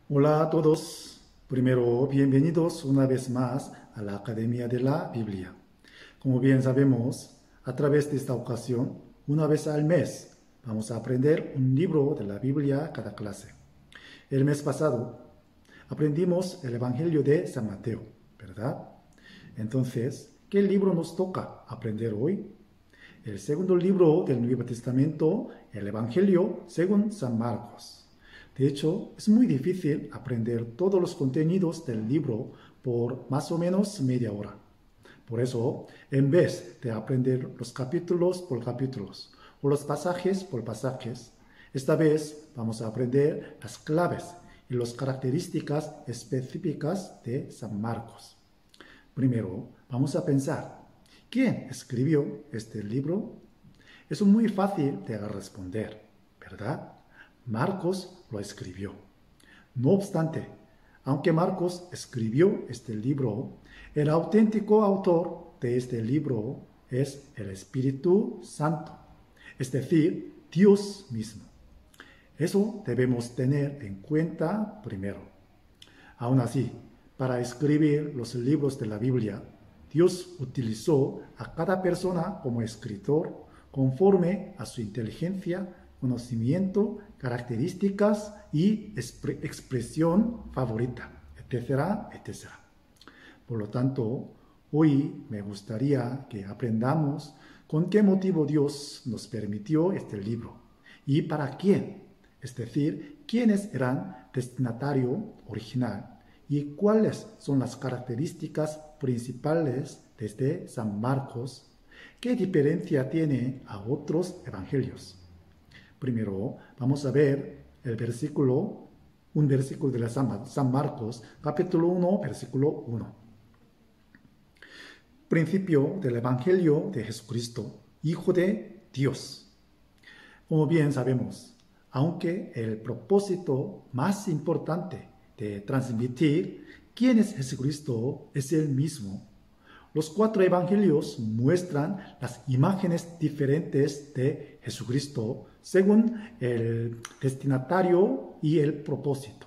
Hola a todos. Primero, bienvenidos una vez más a la Academia de la Biblia. Como bien sabemos, a través de esta ocasión, una vez al mes, vamos a aprender un libro de la Biblia cada clase. El mes pasado aprendimos el Evangelio de San Mateo, ¿verdad? Entonces, ¿qué libro nos toca aprender hoy? El segundo libro del Nuevo Testamento, el Evangelio según San Marcos. De hecho, es muy difícil aprender todos los contenidos del libro por más o menos media hora. Por eso, en vez de aprender los capítulos por capítulos o los pasajes por pasajes, esta vez vamos a aprender las claves y las características específicas de San Marcos. Primero, vamos a pensar, ¿quién escribió este libro? Es muy fácil de responder, ¿verdad? Marcos lo escribió. No obstante, aunque Marcos escribió este libro, el auténtico autor de este libro es el Espíritu Santo, es decir, Dios mismo. Eso debemos tener en cuenta primero. Aún así, para escribir los libros de la Biblia, Dios utilizó a cada persona como escritor conforme a su inteligencia, conocimiento, características y expresión favorita, etcétera, etcétera. Por lo tanto, hoy me gustaría que aprendamos con qué motivo Dios nos permitió este libro y para quién, es decir, quiénes eran destinatario original y cuáles son las características principales desde San Marcos, qué diferencia tiene a otros evangelios. Primero, vamos a ver un versículo de San Marcos, capítulo 1, versículo 1. Principio del Evangelio de Jesucristo, Hijo de Dios. Como bien sabemos, aunque el propósito más importante de transmitir quién es Jesucristo es el mismo, los 4 evangelios muestran las imágenes diferentes de Jesucristo según el destinatario y el propósito.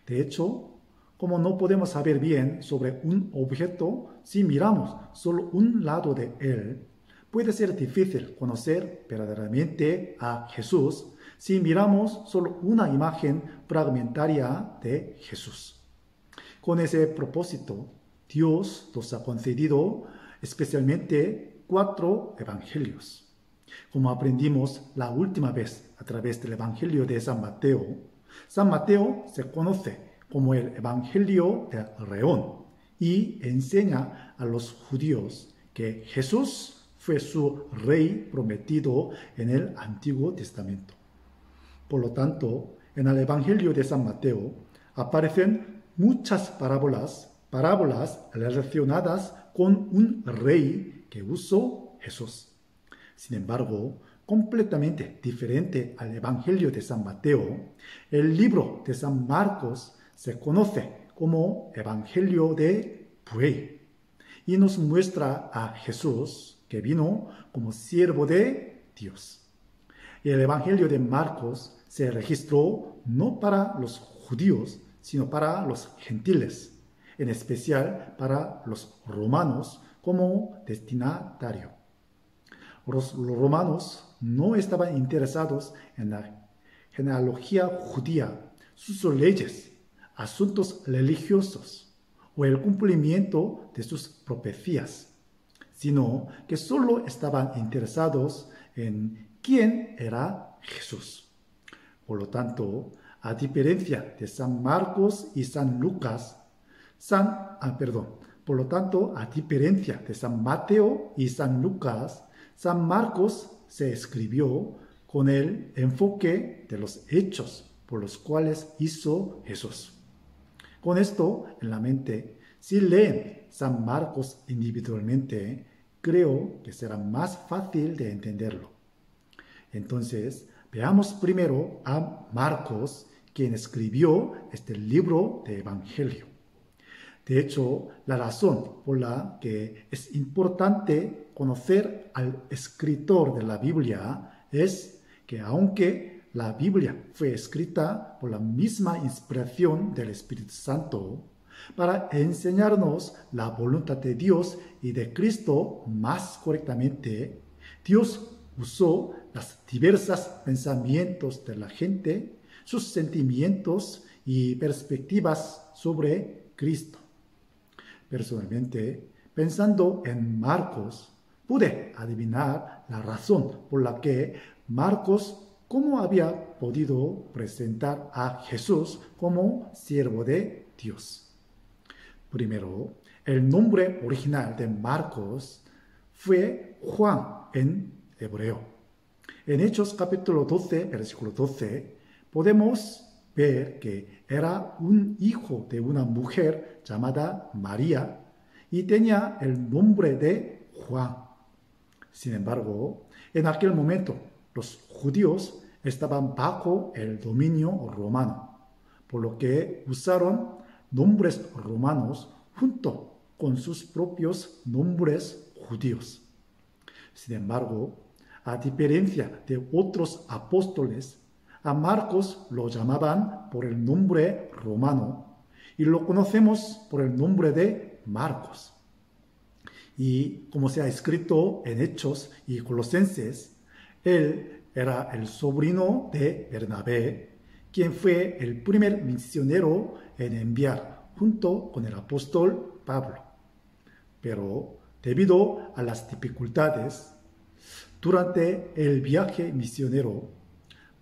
De hecho, como no podemos saber bien sobre un objeto si miramos solo un lado de él, puede ser difícil conocer verdaderamente a Jesús si miramos solo una imagen fragmentaria de Jesús. Con ese propósito, Dios nos ha concedido especialmente 4 evangelios. Como aprendimos la última vez a través del Evangelio de San Mateo se conoce como el Evangelio del León y enseña a los judíos que Jesús fue su rey prometido en el Antiguo Testamento. Por lo tanto, en el Evangelio de San Mateo aparecen muchas parábolas relacionadas con un rey que usó Jesús. Sin embargo, completamente diferente al Evangelio de San Mateo, el libro de San Marcos se conoce como Evangelio de Buey y nos muestra a Jesús que vino como siervo de Dios. Y el Evangelio de Marcos se registró no para los judíos, sino para los gentiles, en especial para los romanos como destinatario. Los romanos no estaban interesados en la genealogía judía, sus leyes, asuntos religiosos o el cumplimiento de sus profecías, sino que solo estaban interesados en quién era Jesús. Por lo tanto, a diferencia de San Marcos y San Lucas, por lo tanto, a diferencia de San Mateo y San Lucas, San Marcos se escribió con el enfoque de los hechos por los cuales hizo Jesús. Con esto en la mente, si leen San Marcos individualmente, creo que será más fácil de entenderlo. Entonces, veamos primero a Marcos, quien escribió este libro de Evangelio. De hecho, la razón por la que es importante conocer al escritor de la Biblia es que aunque la Biblia fue escrita por la misma inspiración del Espíritu Santo para enseñarnos la voluntad de Dios y de Cristo más correctamente. Dios usó los diversos pensamientos de la gente, sus sentimientos y perspectivas sobre Cristo. Personalmente, pensando en Marcos, pude adivinar la razón por la que Marcos cómo había podido presentar a Jesús como siervo de Dios. Primero, el nombre original de Marcos fue Juan en hebreo. En Hechos capítulo 12, versículo 12, podemos ver que era un hijo de una mujer llamada María y tenía el nombre de Juan. Sin embargo, en aquel momento los judíos estaban bajo el dominio romano, por lo que usaron nombres romanos junto con sus propios nombres judíos. Sin embargo, a diferencia de otros apóstoles, a Marcos lo llamaban por el nombre romano y lo conocemos por el nombre de Marcos. Y como se ha escrito en Hechos y Colosenses, él era el sobrino de Bernabé, quien fue el primer misionero en enviar junto con el apóstol Pablo. Pero debido a las dificultades, durante el viaje misionero,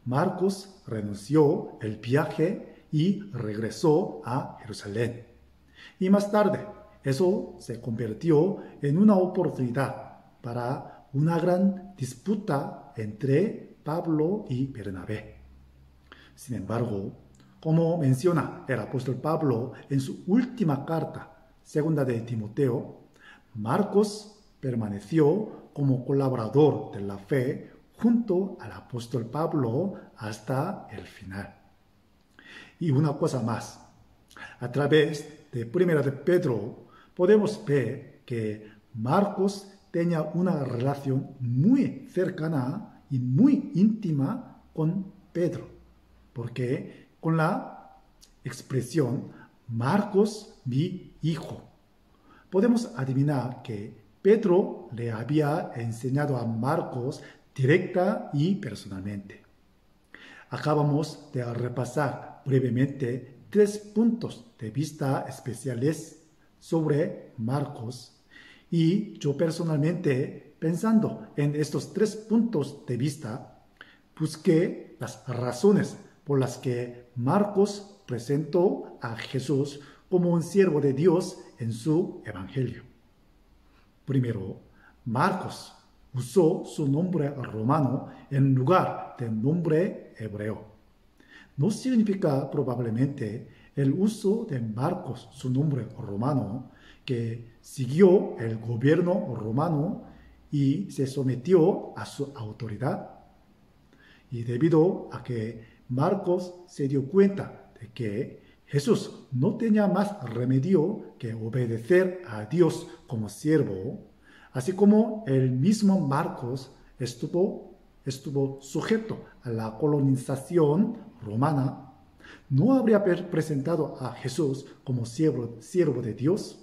Marcos renunció el viaje y regresó a Jerusalén. Y más tarde, eso se convirtió en una oportunidad para una gran disputa entre Pablo y Bernabé. Sin embargo, como menciona el apóstol Pablo en su última carta, segunda de Timoteo, Marcos permaneció como colaborador de la fe junto al apóstol Pablo hasta el final. Y una cosa más, a través de Primera de Pedro podemos ver que Marcos tenía una relación muy cercana y muy íntima con Pedro, porque con la expresión Marcos mi hijo, podemos adivinar que Pedro le había enseñado a Marcos directa y personalmente. Acabamos de repasar brevemente 3 puntos de vista especiales sobre Marcos y yo personalmente, pensando en estos 3 puntos de vista, busqué las razones por las que Marcos presentó a Jesús como un siervo de Dios en su evangelio. Primero, Marcos usó su nombre romano en lugar del nombre hebreo. No significa probablemente el uso de Marcos, su nombre romano, que siguió el gobierno romano y se sometió a su autoridad. Y debido a que Marcos se dio cuenta de que Jesús no tenía más remedio que obedecer a Dios como siervo, así como el mismo Marcos estuvo sujeto a la colonización romana, ¿no habría presentado a Jesús como siervo de Dios?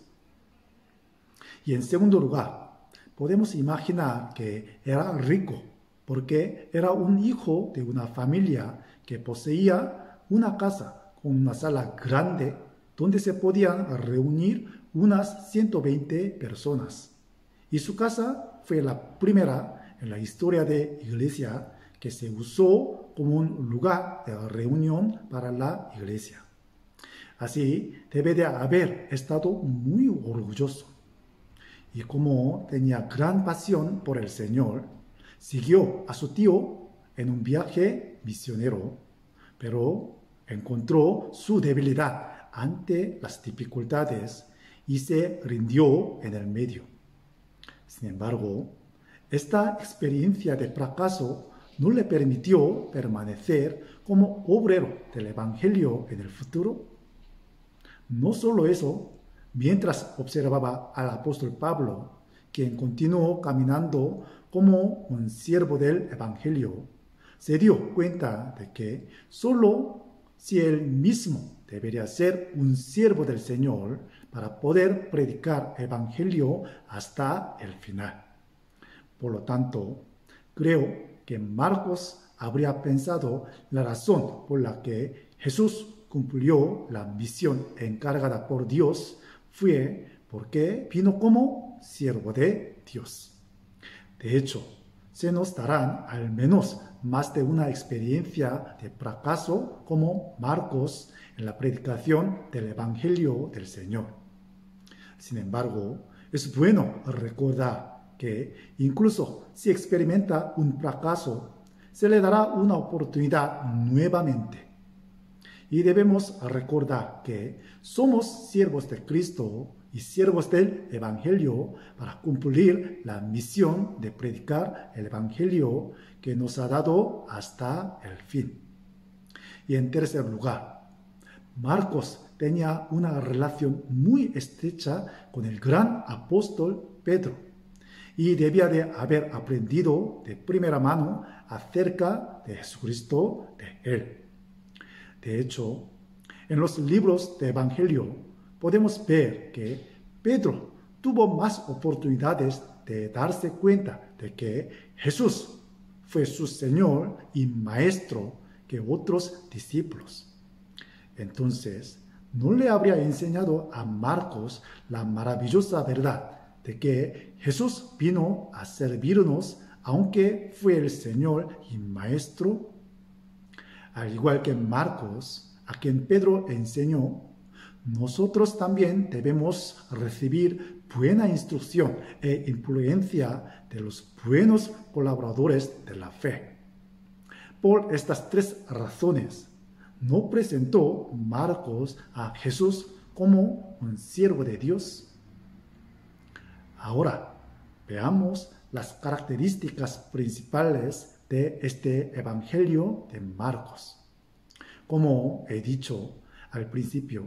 Y en segundo lugar, podemos imaginar que era rico, porque era un hijo de una familia que poseía una casa con una sala grande donde se podían reunir unas 120 personas. Y su casa fue la primera en la historia de iglesia que se usó como un lugar de reunión para la iglesia. Así debe de haber estado muy orgulloso. Y como tenía gran pasión por el Señor, siguió a su tío en un viaje misionero, pero encontró su debilidad ante las dificultades y se rindió en el medio. Sin embargo, esta experiencia de fracaso no le permitió permanecer como obrero del Evangelio en el futuro. No solo eso, mientras observaba al apóstol Pablo, quien continuó caminando como un siervo del Evangelio, se dio cuenta de que solo si él mismo debería ser un siervo del Señor para poder predicar el Evangelio hasta el final. Por lo tanto, creo que Marcos habría pensado la razón por la que Jesús cumplió la misión encargada por Dios fue porque vino como siervo de Dios. De hecho, se nos darán al menos más de una experiencia de fracaso como Marcos en la predicación del Evangelio del Señor. Sin embargo, es bueno recordar que incluso si experimenta un fracaso, se le dará una oportunidad nuevamente. Y debemos recordar que somos siervos de Cristo y siervos del Evangelio para cumplir la misión de predicar el Evangelio que nos ha dado hasta el fin. Y en tercer lugar, Marcos tenía una relación muy estrecha con el gran apóstol Pedro y debía de haber aprendido de primera mano acerca de Jesucristo de él. De hecho, en los libros de Evangelio podemos ver que Pedro tuvo más oportunidades de darse cuenta de que Jesús fue su Señor y Maestro que otros discípulos. Entonces, ¿no le habría enseñado a Marcos la maravillosa verdad de que Jesús vino a servirnos aunque fue el Señor y Maestro? Al igual que Marcos, a quien Pedro enseñó, nosotros también debemos recibir buena instrucción e influencia de los buenos colaboradores de la fe. Por estas tres razones, no presentó Marcos a Jesús como un siervo de Dios. Ahora, veamos las características principales de este Evangelio de Marcos. Como he dicho al principio,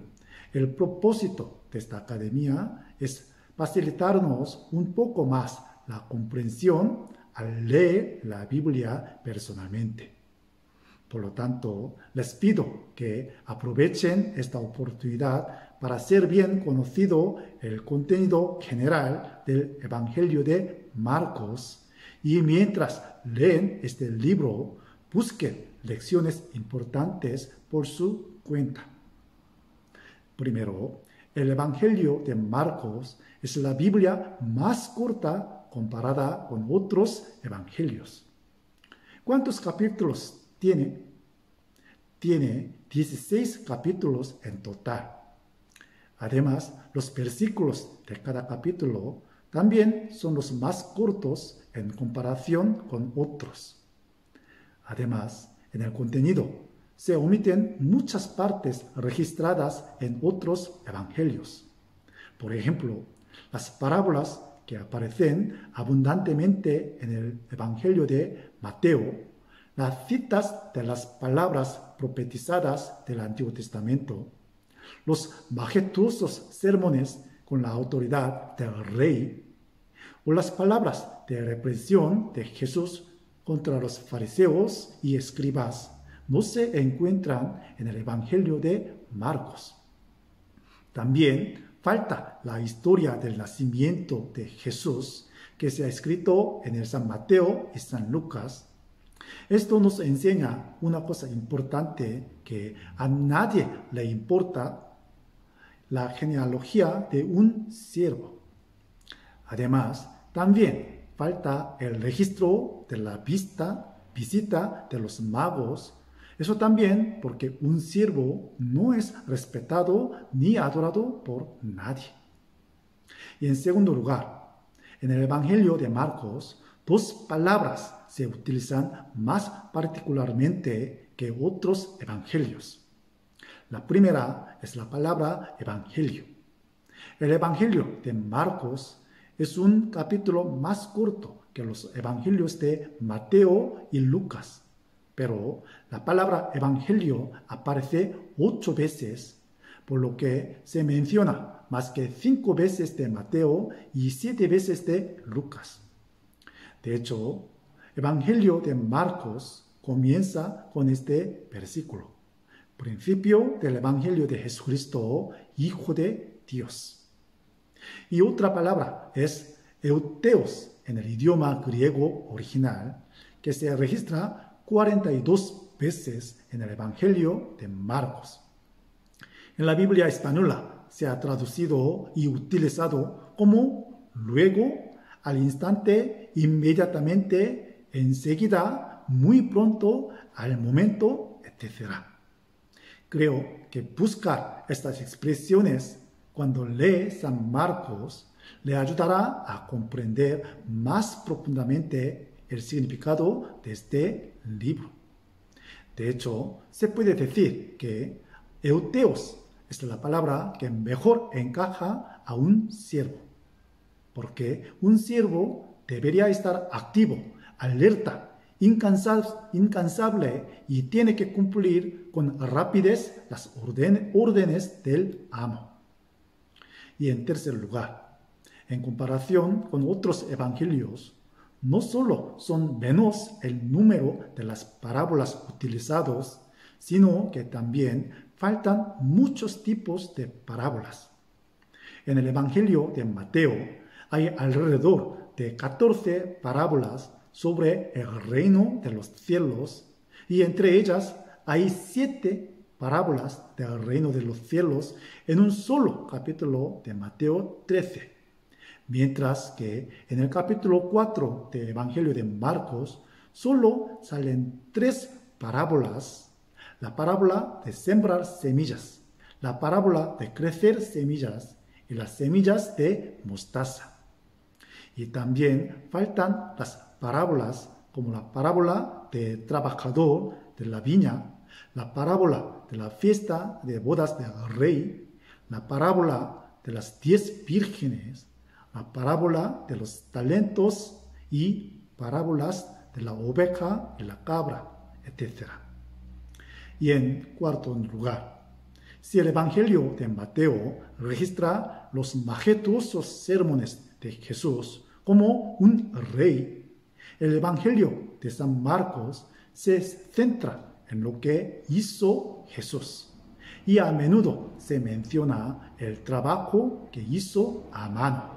el propósito de esta academia es facilitarnos un poco más la comprensión al leer la Biblia personalmente. Por lo tanto, les pido que aprovechen esta oportunidad para hacer bien conocido el contenido general del Evangelio de Marcos y mientras leen este libro, busquen lecciones importantes por su cuenta. Primero, el Evangelio de Marcos es la Biblia más corta comparada con otros evangelios. ¿Cuántos capítulos tiene? Tiene 16 capítulos en total. Además, los versículos de cada capítulo también son los más cortos en comparación con otros. Además, en el contenido se omiten muchas partes registradas en otros evangelios. Por ejemplo, las parábolas que aparecen abundantemente en el Evangelio de Mateo, las citas de las palabras profetizadas del Antiguo Testamento, los majestuosos sermones con la autoridad del rey, o las palabras de represión de Jesús contra los fariseos y escribas no se encuentran en el Evangelio de Marcos. También falta la historia del nacimiento de Jesús que se ha escrito en el San Mateo y San Lucas. Esto nos enseña una cosa importante que a nadie le importa: la genealogía de un siervo. Además, también falta el registro de la visita de los magos. Eso también porque un siervo no es respetado ni adorado por nadie. Y en segundo lugar, en el Evangelio de Marcos, dos palabras se utilizan más particularmente que otros evangelios. La primera es la palabra evangelio. El Evangelio de Marcos es un capítulo más corto que los evangelios de Mateo y Lucas, pero la palabra evangelio aparece 8 veces, por lo que se menciona más que 5 veces de Mateo y 7 veces de Lucas. De hecho, Evangelio de Marcos comienza con este versículo. Principio del Evangelio de Jesucristo, Hijo de Dios. Y otra palabra es euteos en el idioma griego original, que se registra 42 veces en el Evangelio de Marcos. En la Biblia española se ha traducido y utilizado como luego, al instante, inmediatamente, enseguida, muy pronto, al momento, etc. Creo que buscar estas expresiones cuando lee San Marcos le ayudará a comprender más profundamente el significado de este libro. De hecho, se puede decir que euteos es la palabra que mejor encaja a un siervo, porque un siervo debería estar activo, alerta, incansable y tiene que cumplir con rapidez las órdenes del amo. Y en tercer lugar, en comparación con otros evangelios, no solo son menos el número de las parábolas utilizadas, sino que también faltan muchos tipos de parábolas. En el Evangelio de Mateo hay alrededor de 14 parábolas sobre el reino de los cielos y entre ellas hay 7 parábolas del reino de los cielos en un solo capítulo de Mateo 13. Mientras que en el capítulo 4 del Evangelio de Marcos solo salen 3 parábolas: la parábola de sembrar semillas, la parábola de crecer semillas y las semillas de mostaza. Y también faltan las parábolas como la parábola del trabajador de la viña, la parábola de la fiesta de bodas del rey, la parábola de las 10 vírgenes, la parábola de los talentos y parábolas de la oveja y la cabra, etc. Y en cuarto lugar, si el Evangelio de Mateo registra los majestuosos sermones de Jesús como un rey, el Evangelio de San Marcos se centra en lo que hizo Jesús. Y a menudo se menciona el trabajo que hizo a mano.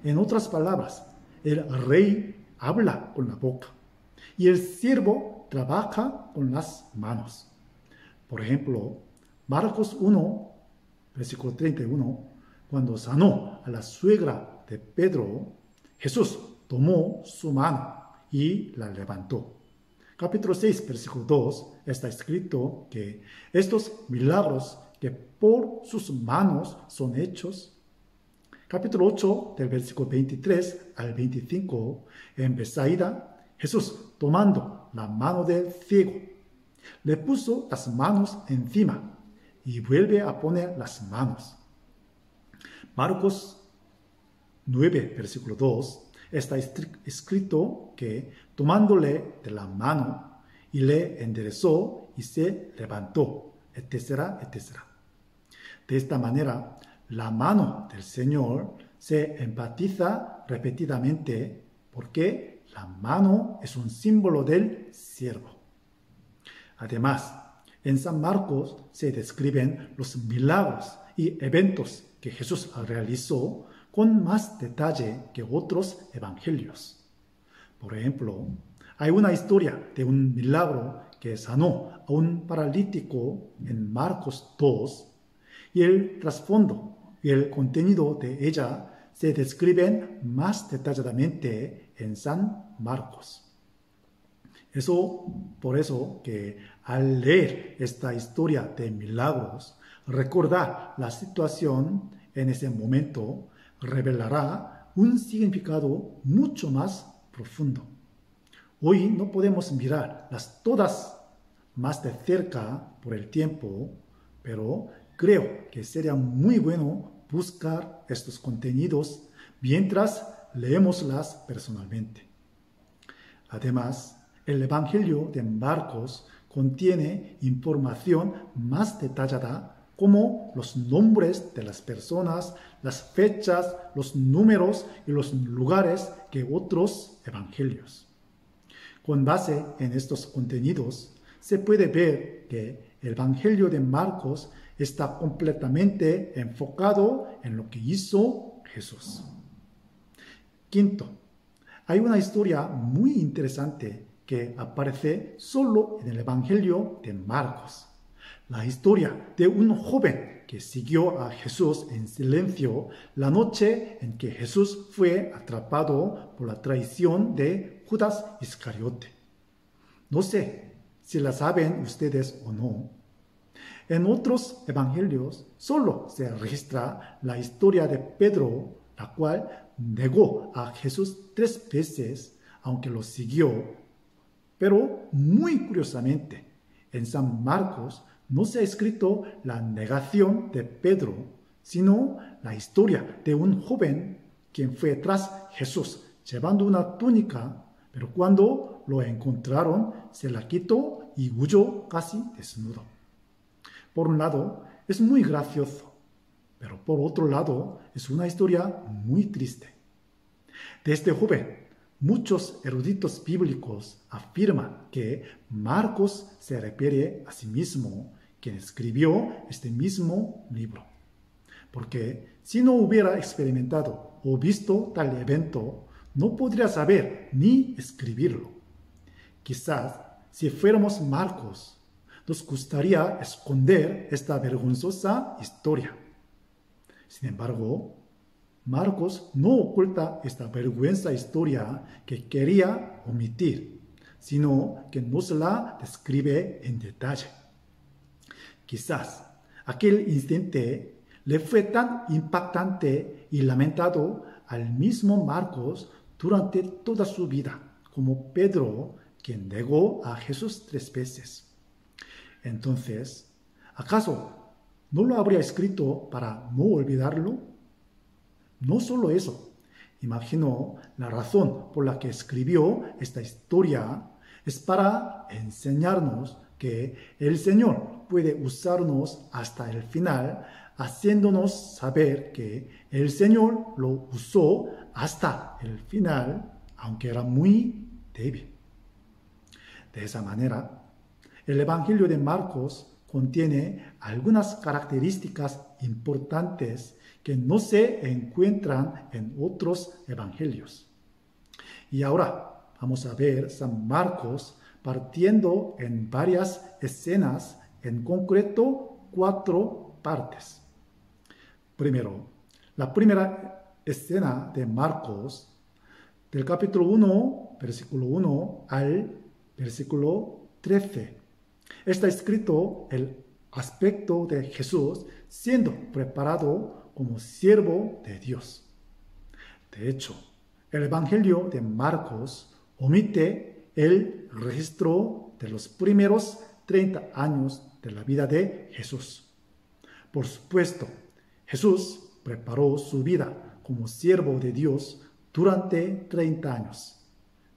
En otras palabras, el rey habla con la boca y el siervo trabaja con las manos. Por ejemplo, Marcos 1, versículo 31, cuando sanó a la suegra de Pedro, Jesús tomó su mano y la levantó. Capítulo 6, versículo 2, está escrito que estos milagros que por sus manos son hechos. Capítulo 8, del versículo 23 al 25, en Betsaida, Jesús, tomando la mano del ciego, le puso las manos encima y vuelve a poner las manos. Marcos 9, versículo 2, está escrito que tomándole de la mano y le enderezó y se levantó, etcétera, etcétera. De esta manera, la mano del Señor se enfatiza repetidamente porque la mano es un símbolo del siervo. Además, en San Marcos se describen los milagros y eventos que Jesús realizó con más detalle que otros evangelios. Por ejemplo, hay una historia de un milagro que sanó a un paralítico en Marcos 2 y el trasfondo y el contenido de ella se describen más detalladamente en San Marcos. Por eso que al leer esta historia de milagros, recordar la situación en ese momento revelará un significado mucho más profundo. Hoy no podemos mirarlas todas más de cerca por el tiempo, pero creo que sería muy bueno buscar estos contenidos mientras leémoslas personalmente. Además, el Evangelio de Marcos contiene información más detallada como los nombres de las personas, las fechas, los números y los lugares que otros evangelios. Con base en estos contenidos, se puede ver que el Evangelio de Marcos está completamente enfocado en lo que hizo Jesús. Quinto, hay una historia muy interesante que aparece solo en el Evangelio de Marcos. La historia de un joven que siguió a Jesús en silencio la noche en que Jesús fue atrapado por la traición de Judas Iscariote. No sé si la saben ustedes o no. En otros evangelios solo se registra la historia de Pedro, la cual negó a Jesús 3 veces, aunque lo siguió. Pero muy curiosamente, en San Marcos no se ha escrito la negación de Pedro, sino la historia de un joven quien fue tras Jesús llevando una túnica, pero cuando lo encontraron se la quitó y huyó casi desnudo. Por un lado, es muy gracioso, pero por otro lado, es una historia muy triste. De este joven, muchos eruditos bíblicos afirman que Marcos se refiere a sí mismo, quien escribió este mismo libro. Porque si no hubiera experimentado o visto tal evento, no podría saber ni escribirlo. Quizás, si fuéramos Marcos, nos gustaría esconder esta vergonzosa historia. Sin embargo, Marcos no oculta esta vergüenza historia que quería omitir, sino que nos la describe en detalle. Quizás aquel incidente le fue tan impactante y lamentado al mismo Marcos durante toda su vida, como Pedro, quien negó a Jesús 3 veces. Entonces, ¿acaso no lo habría escrito para no olvidarlo? No solo eso, imagino la razón por la que escribió esta historia es para enseñarnos que el Señor puede usarnos hasta el final, haciéndonos saber que el Señor lo usó hasta el final, aunque era muy débil. De esa manera, el Evangelio de Marcos contiene algunas características importantes que no se encuentran en otros evangelios. Y ahora vamos a ver San Marcos partiendo en varias escenas, en concreto 4 partes. Primero, la primera escena de Marcos, del capítulo 1, versículo 1 al versículo 13. Está escrito el aspecto de Jesús siendo preparado como siervo de Dios. De hecho, el Evangelio de Marcos omite el registro de los primeros 30 años de la vida de Jesús. Por supuesto, Jesús preparó su vida como siervo de Dios durante 30 años.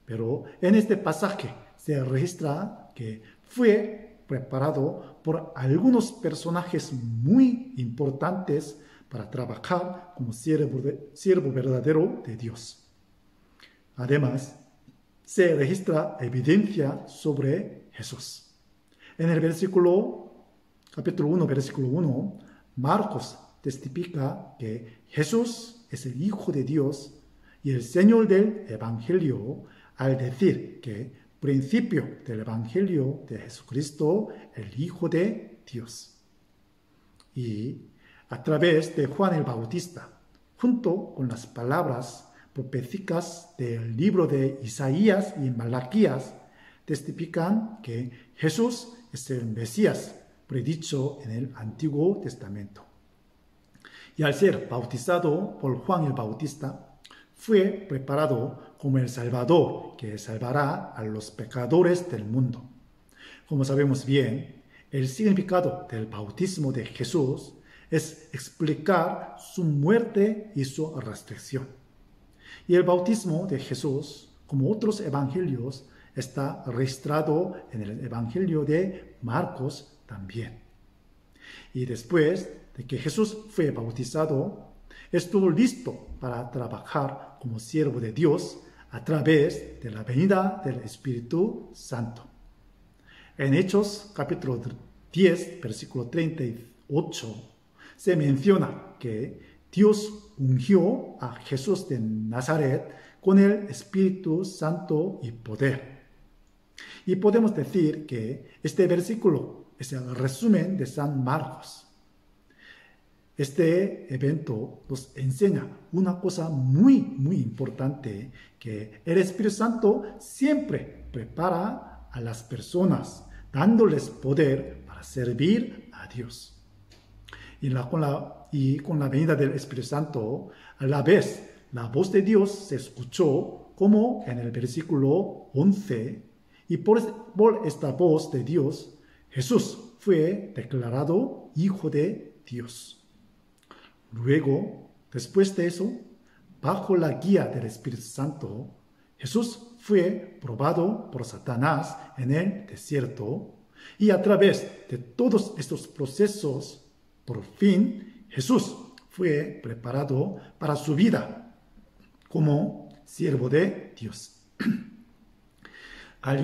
Pero en este pasaje se registra que fue preparado por algunos personajes muy importantes para trabajar como siervo verdadero de Dios. Además, se registra evidencia sobre Jesús. En el capítulo 1, versículo 1, Marcos testifica que Jesús es el Hijo de Dios y el Señor del Evangelio, al decir que principio del Evangelio de Jesucristo, el Hijo de Dios. Y a través de Juan el Bautista, junto con las palabras proféticas del libro de Isaías y Malaquías, testifican que Jesús es el Mesías predicho en el Antiguo Testamento. Y al ser bautizado por Juan el Bautista, fue preparado como el Salvador que salvará a los pecadores del mundo. Como sabemos bien, el significado del bautismo de Jesús es explicar su muerte y su resurrección. Y el bautismo de Jesús, como otros evangelios, está registrado en el Evangelio de Marcos también. Y después de que Jesús fue bautizado, estuvo listo para trabajar como siervo de Dios a través de la venida del Espíritu Santo. En Hechos capítulo 10, versículo 38, se menciona que Dios ungió a Jesús de Nazaret con el Espíritu Santo y poder. Y podemos decir que este versículo es el resumen de San Marcos. Este evento nos enseña una cosa muy importante, que el Espíritu Santo siempre prepara a las personas, dándoles poder para servir a Dios. Con la venida del Espíritu Santo, a la vez, la voz de Dios se escuchó como en el versículo 11, y por esta voz de Dios, Jesús fue declarado Hijo de Dios. Luego, después de eso, bajo la guía del Espíritu Santo, Jesús fue probado por Satanás en el desierto, y a través de todos estos procesos, por fin, Jesús fue preparado para su vida como siervo de Dios. Al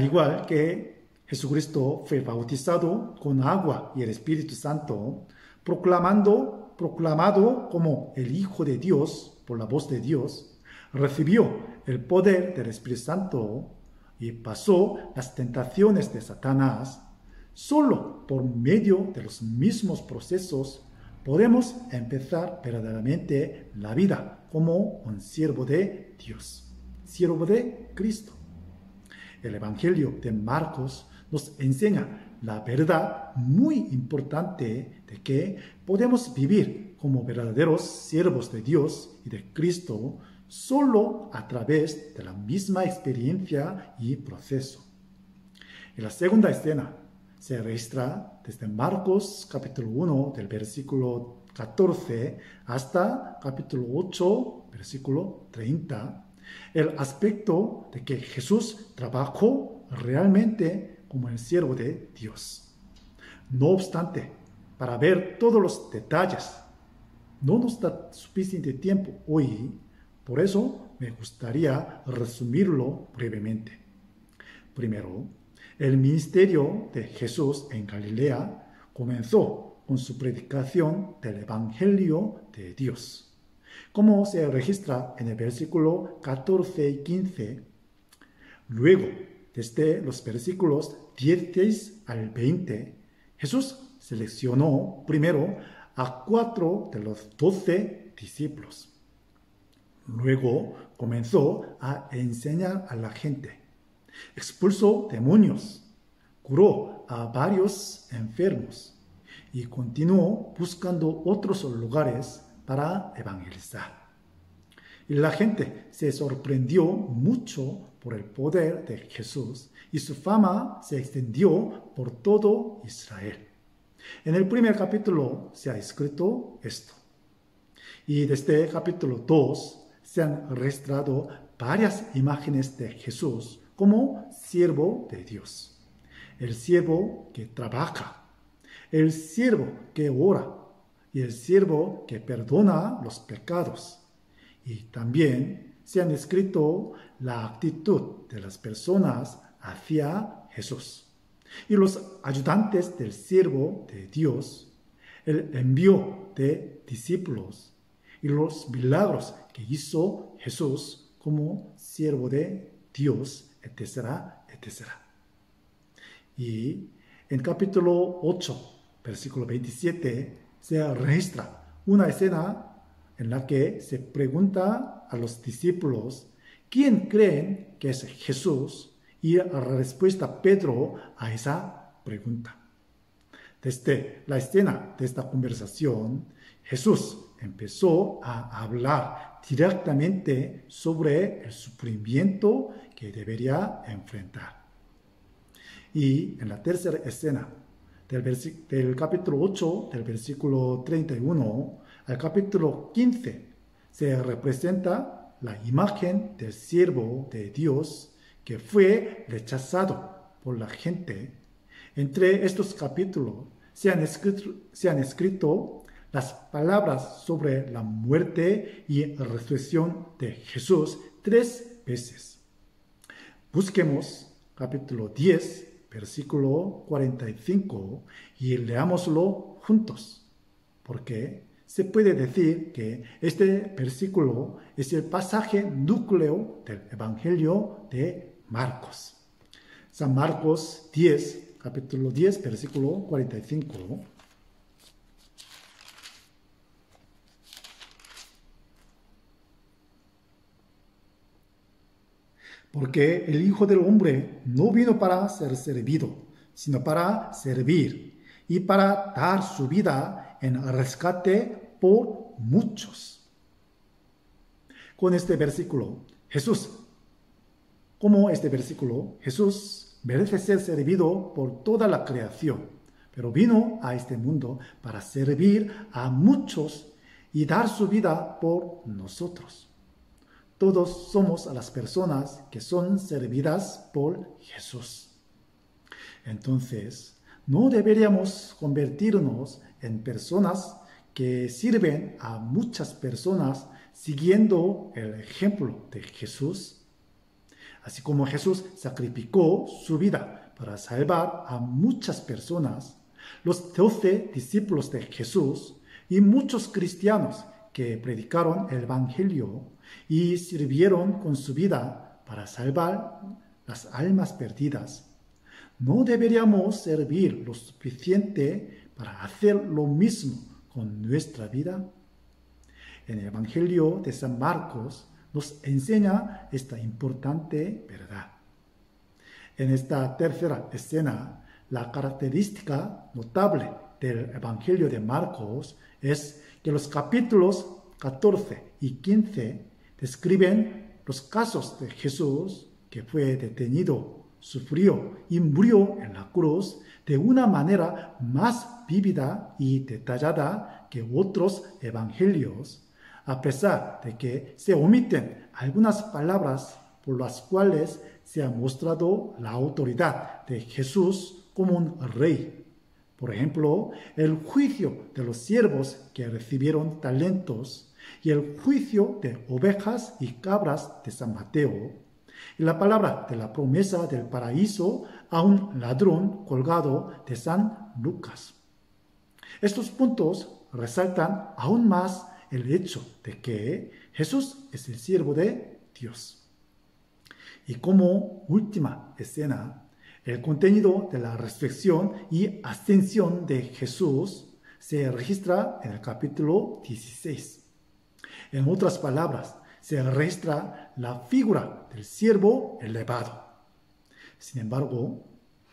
igual que Jesucristo fue bautizado con agua y el Espíritu Santo, proclamado como el Hijo de Dios por la voz de Dios, recibió el poder del Espíritu Santo y pasó las tentaciones de Satanás. Solo por medio de los mismos procesos podemos empezar verdaderamente la vida como un siervo de Dios, siervo de Cristo. El Evangelio de Marcos nos enseña la verdad muy importante de que podemos vivir como verdaderos siervos de Dios y de Cristo solo a través de la misma experiencia y proceso. En la segunda escena se registra desde Marcos capítulo 1 del versículo 14 hasta capítulo 8 versículo 30 el aspecto de que Jesús trabajó realmente como el siervo de Dios. No obstante, para ver todos los detalles, no nos da suficiente tiempo hoy, por eso me gustaría resumirlo brevemente. Primero, el ministerio de Jesús en Galilea comenzó con su predicación del Evangelio de Dios. Como se registra en el versículo 14 y 15, luego, desde los versículos 16 al 20, Jesús seleccionó primero a 4 de los 12 discípulos. Luego comenzó a enseñar a la gente. Expulsó demonios, curó a varios enfermos y continuó buscando otros lugares para evangelizar. Y la gente se sorprendió mucho por el poder de Jesús y su fama se extendió por todo Israel. En el primer capítulo se ha escrito esto. Y desde el capítulo 2 se han registrado varias imágenes de Jesús como siervo de Dios. El siervo que trabaja, el siervo que ora y el siervo que perdona los pecados. Y también se han escrito la actitud de las personas hacia Jesús y los ayudantes del siervo de Dios, el envío de discípulos y los milagros que hizo Jesús como siervo de Dios, etcétera, etcétera. Y en capítulo 8, versículo 27, se registra una escena en la que se pregunta a los discípulos quién creen que es Jesús, y la respuesta Pedro a esa pregunta. Desde la escena de esta conversación, Jesús empezó a hablar directamente sobre el sufrimiento que debería enfrentar. Y en la tercera escena del capítulo 8, del versículo 31 al capítulo 15, se representa la imagen del siervo de Dios que fue rechazado por la gente. Entre estos capítulos se han escrito las palabras sobre la muerte y resurrección de Jesús 3 veces. Busquemos capítulo 10, versículo 45 y leámoslo juntos, porque se puede decir que este versículo es el pasaje núcleo del Evangelio de Marcos. San Marcos 10, capítulo 10, versículo 45. Porque el Hijo del Hombre no vino para ser servido, sino para servir y para dar su vida en rescate por muchos. Con este versículo, Jesús merece ser servido por toda la creación, pero vino a este mundo para servir a muchos y dar su vida por nosotros. Todos somos las personas que son servidas por Jesús. Entonces, no deberíamos convertirnos en personas que sirven a muchas personas siguiendo el ejemplo de Jesús. Así como Jesús sacrificó su vida para salvar a muchas personas, los 12 discípulos de Jesús y muchos cristianos que predicaron el Evangelio y sirvieron con su vida para salvar las almas perdidas, ¿no deberíamos servir lo suficiente para hacer lo mismo con nuestra vida? En el Evangelio de San Marcos nos enseña esta importante verdad. En esta tercera escena, la característica notable del Evangelio de Marcos es que los capítulos 14 y 15 describen los casos de Jesús que fue detenido, sufrió y murió en la cruz de una manera más vívida y detallada que otros evangelios, a pesar de que se omiten algunas palabras por las cuales se ha mostrado la autoridad de Jesús como un rey. Por ejemplo, el juicio de los siervos que recibieron talentos y el juicio de ovejas y cabras de San Mateo, y la palabra de la promesa del paraíso a un ladrón colgado de San Lucas. Estos puntos resaltan aún más el hecho de que Jesús es el siervo de Dios. Y como última escena, el contenido de la resurrección y ascensión de Jesús se registra en el capítulo 16. En otras palabras, se registra la figura del siervo elevado. Sin embargo,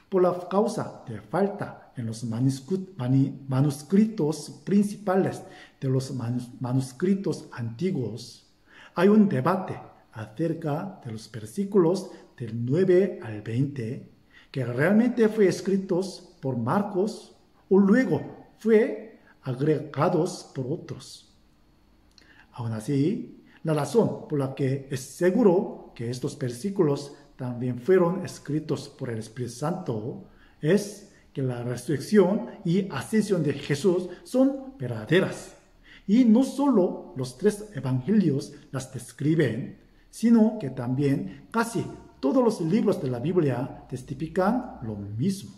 por la causa de falta en los manuscritos principales de los manuscritos antiguos, hay un debate acerca de los versículos del 9 al 20 que realmente fue escritos por Marcos o luego fue agregados por otros. Aún así, la razón por la que es seguro que estos versículos también fueron escritos por el Espíritu Santo es que la resurrección y ascensión de Jesús son verdaderas. Y no solo los 3 evangelios las describen, sino que también casi todos los libros de la Biblia testifican lo mismo.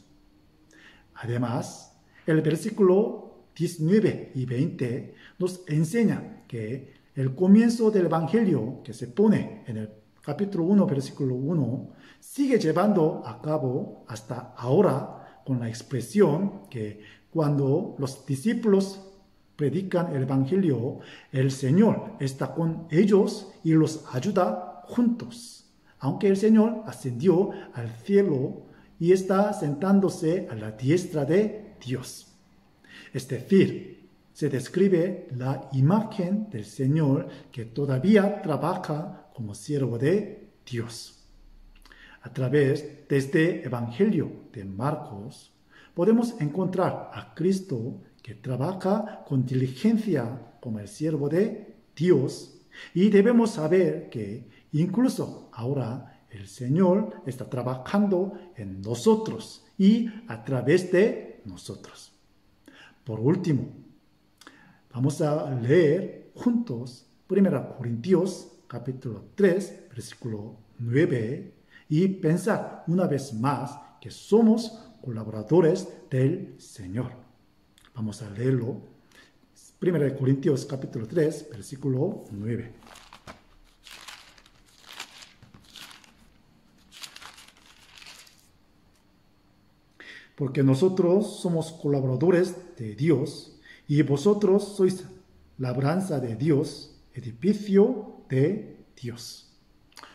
Además, el versículo 19 y 20 nos enseña que el comienzo del Evangelio que se pone en el capítulo 1, versículo 1, sigue llevando a cabo hasta ahora con la expresión que cuando los discípulos predican el Evangelio, el Señor está con ellos y los ayuda juntos. Aunque el Señor ascendió al cielo y está sentándose a la diestra de Dios. Es decir, se describe la imagen del Señor que todavía trabaja como siervo de Dios. A través de este Evangelio de Marcos, podemos encontrar a Cristo que trabaja con diligencia como el siervo de Dios y debemos saber que incluso ahora el Señor está trabajando en nosotros y a través de nosotros. Por último, Vamos a leer juntos 1 Corintios capítulo 3, versículo 9 y pensar una vez más que somos colaboradores del Señor. Vamos a leerlo. 1 Corintios capítulo 3, versículo 9. Porque nosotros somos colaboradores de Dios y vosotros sois labranza de Dios, edificio de Dios.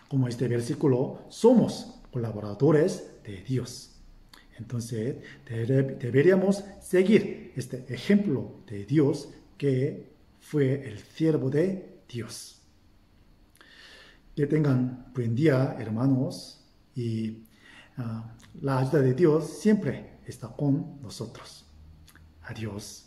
Como este versículo, somos colaboradores de Dios. Entonces, deberíamos seguir este ejemplo de Dios que fue el siervo de Dios. Que tengan buen día, hermanos, y la ayuda de Dios siempre está con nosotros. Adiós.